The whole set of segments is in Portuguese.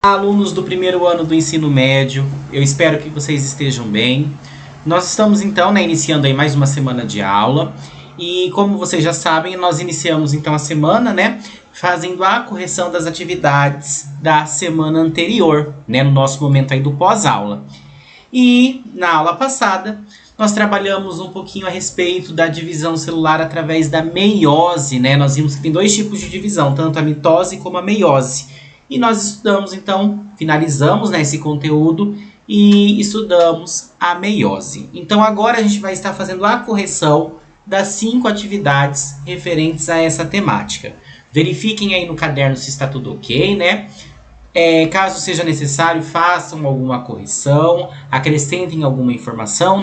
Alunos do primeiro ano do ensino médio, eu espero que vocês estejam bem. Nós estamos então, iniciando aí mais uma semana de aula e como vocês já sabem, nós iniciamos então a semana, fazendo a correção das atividades da semana anterior, no nosso momento aí do pós-aula. E na aula passada, nós trabalhamos um pouquinho a respeito da divisão celular através da meiose, Nós vimos que tem dois tipos de divisão, tanto a mitose como a meiose. E nós estudamos, então, finalizamos esse conteúdo e estudamos a meiose. Então, agora a gente vai estar fazendo a correção das 5 atividades referentes a essa temática. Verifiquem aí no caderno se está tudo ok, caso seja necessário, façam alguma correção, acrescentem alguma informação,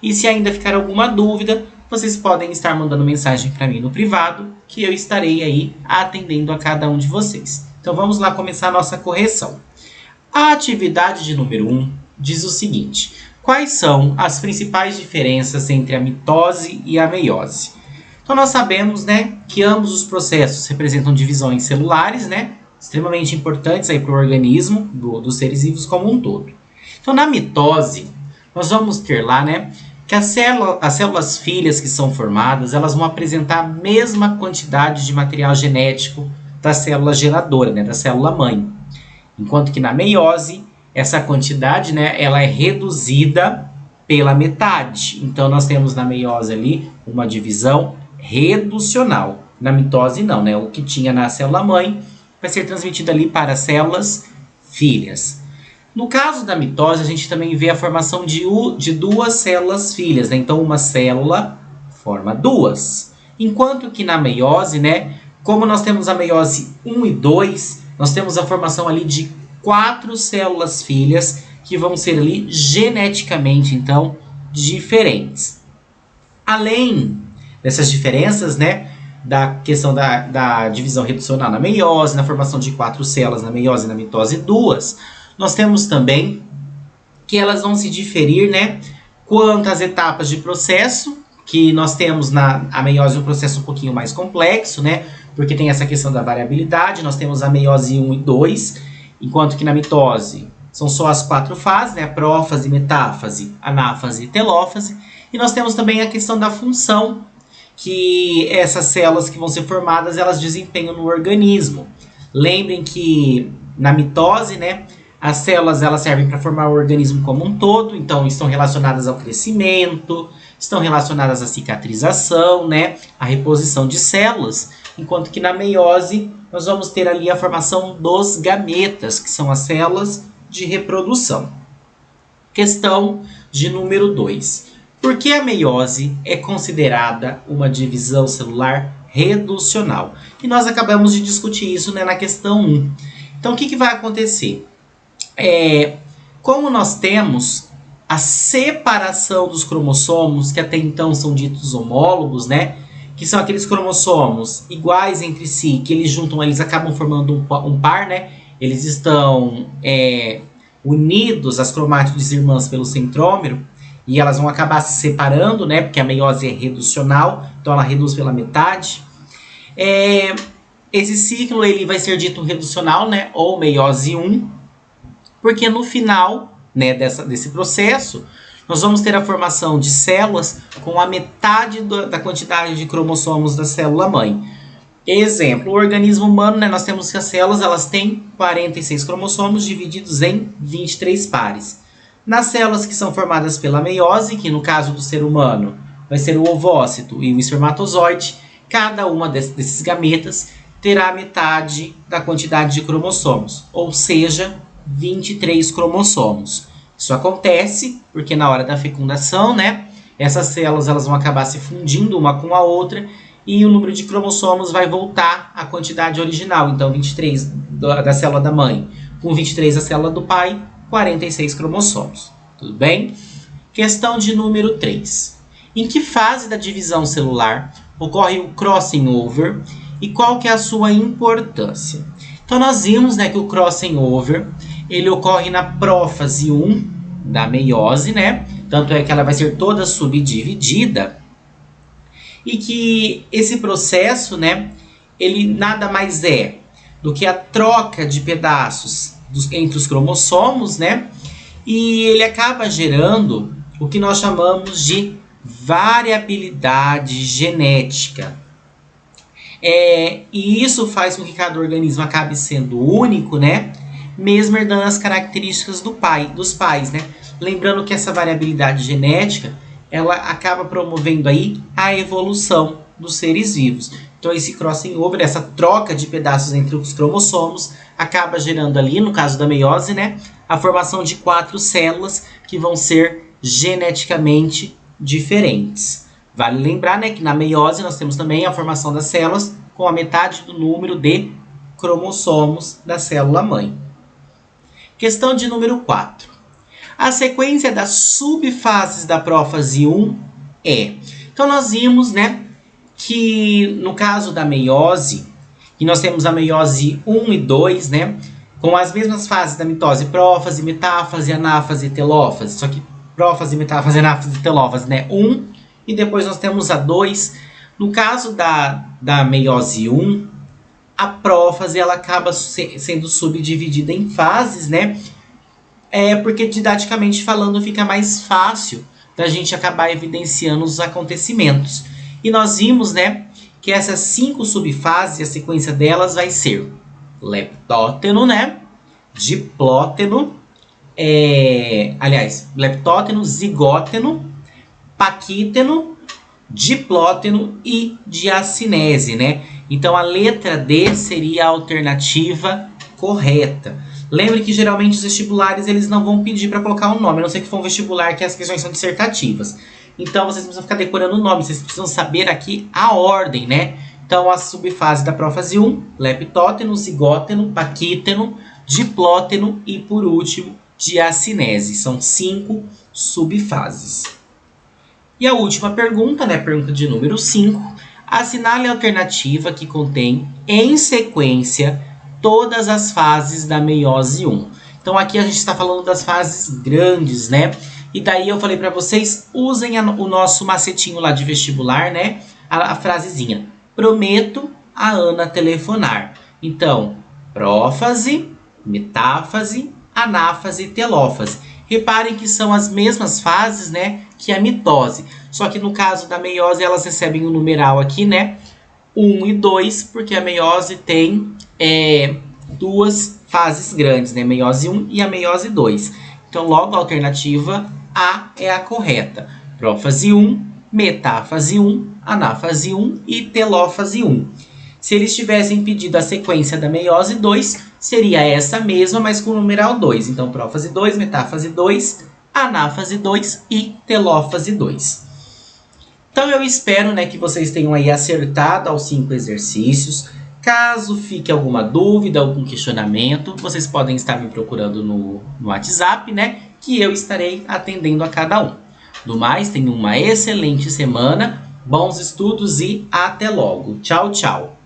E se ainda ficar alguma dúvida, vocês podem estar mandando mensagem para mim no privado, que eu estarei aí atendendo a cada um de vocês. Então, vamos lá começar a nossa correção. A atividade de número 1 diz o seguinte: quais são as principais diferenças entre a mitose e a meiose? Então, nós sabemos, que ambos os processos representam divisões celulares, extremamente importantes para o organismo dos seres vivos como um todo. Então, na mitose, nós vamos ter lá, que as células filhas que são formadas, elas vão apresentar a mesma quantidade de material genético da célula geradora, da célula mãe. Enquanto que na meiose, essa quantidade, ela é reduzida pela metade. Então, nós temos na meiose ali uma divisão reducional. Na mitose, não, O que tinha na célula mãe vai ser transmitido ali para as células filhas. No caso da mitose, a gente também vê a formação de duas células filhas, Então, uma célula forma duas. Enquanto que na meiose, como nós temos a meiose 1 e 2, nós temos a formação ali de 4 células filhas que vão ser ali geneticamente, então, diferentes. Além dessas diferenças, da questão da divisão reducional na meiose, na formação de 4 células na meiose e na mitose 2, nós temos também que elas vão se diferir, quanto às etapas de processo, que nós temos na meiose um processo um pouquinho mais complexo, porque tem essa questão da variabilidade. Nós temos a meiose 1 e 2, enquanto que na mitose são só as 4 fases, prófase, metáfase, anáfase e telófase. E nós temos também a questão da função que essas células que vão ser formadas, elas desempenham no organismo. Lembrem que na mitose, as células elas servem para formar o organismo como um todo, então estão relacionadas ao crescimento, estão relacionadas à cicatrização, à reposição de células. Enquanto que na meiose, nós vamos ter ali a formação dos gametas, que são as células de reprodução. Questão de número 2. Por que a meiose é considerada uma divisão celular reducional? E nós acabamos de discutir isso na questão 1. Então, o que vai acontecer? Como nós temos a separação dos cromossomos, que até então são ditos homólogos, que são aqueles cromossomos iguais entre si, que eles acabam formando um par, Eles estão unidos, as cromátides irmãs, pelo centrômero, e elas vão acabar se separando, porque a meiose é reducional, então ela reduz pela metade. Esse ciclo ele vai ser dito reducional, ou meiose 1, porque no final desse processo, nós vamos ter a formação de células com a metade da quantidade de cromossomos da célula-mãe. Exemplo, o organismo humano, nós temos que as células elas têm 46 cromossomos divididos em 23 pares. Nas células que são formadas pela meiose, que no caso do ser humano vai ser o ovócito e o espermatozoide, cada uma desses gametas terá metade da quantidade de cromossomos, ou seja, 23 cromossomos. Isso acontece porque na hora da fecundação, essas células elas vão acabar se fundindo uma com a outra e o número de cromossomos vai voltar à quantidade original. Então, 23 da célula da mãe com 23 da célula do pai, 46 cromossomos. Tudo bem? Questão de número 3. Em que fase da divisão celular ocorre o crossing over e qual que é a sua importância? Então, nós vimos que o crossing over ele ocorre na prófase 1 da meiose, Tanto é que ela vai ser toda subdividida. E que esse processo, ele nada mais é do que a troca de pedaços entre os cromossomos, né? E ele acaba gerando o que nós chamamos de variabilidade genética. E isso faz com que cada organismo acabe sendo único, né? Mesmo herdando as características dos pais, né? Lembrando que essa variabilidade genética, ela acaba promovendo aí a evolução dos seres vivos. Então esse crossing over, essa troca de pedaços entre os cromossomos, acaba gerando ali, no caso da meiose, né, a formação de 4 células que vão ser geneticamente diferentes. Vale lembrar, né, que na meiose nós temos também a formação das células com a metade do número de cromossomos da célula mãe. Questão de número 4. A sequência das subfases da prófase 1 é... Então nós vimos, né, que no caso da meiose, que nós temos a meiose 1 e 2, né, com as mesmas fases da mitose, prófase, metáfase, anáfase e telófase. Só que prófase, metáfase, anáfase e telófase, né, 1, e depois nós temos a 2. No caso da meiose 1, a prófase ela acaba sendo subdividida em fases, né, porque didaticamente falando fica mais fácil da gente acabar evidenciando os acontecimentos. E nós vimos, né, que essas 5 subfases, a sequência delas vai ser leptóteno, né, diplóteno, leptóteno, zigóteno, paquíteno, diplóteno e diacinese, né? Então a letra D seria a alternativa correta. Lembre que geralmente os vestibulares eles não vão pedir para colocar um nome, a não ser que for um vestibular que as questões são dissertativas. Então vocês precisam ficar decorando o nome, vocês precisam saber aqui a ordem, né? Então a subfase da prófase 1, leptóteno, zigóteno, paquíteno, diplóteno e por último diacinese. São 5 subfases. E a última pergunta, né? Pergunta de número 5. Assinale a alternativa que contém em sequência todas as fases da meiose 1. Então aqui a gente está falando das fases grandes, né? E daí eu falei para vocês, usem o nosso macetinho lá de vestibular, né? A frasezinha, prometo a Ana telefonar. Então, prófase, metáfase, anáfase e telófase. Reparem que são as mesmas fases, né, que a mitose. Só que no caso da meiose, elas recebem um numeral aqui, né? 1 e 2, porque a meiose tem 2 fases grandes, né? Meiose 1 e a meiose 2. Então, logo a alternativa A é a correta. Prófase 1, metáfase 1, anáfase 1 e telófase 1. Se eles tivessem pedido a sequência da meiose 2, seria essa mesma, mas com o numeral 2. Então, prófase 2, metáfase 2, anáfase 2 e telófase 2. Então, eu espero, né, que vocês tenham aí acertado aos 5 exercícios. Caso fique alguma dúvida, algum questionamento, vocês podem estar me procurando no WhatsApp, né, que eu estarei atendendo a cada um. Do mais, tenham uma excelente semana, bons estudos e até logo. Tchau, tchau!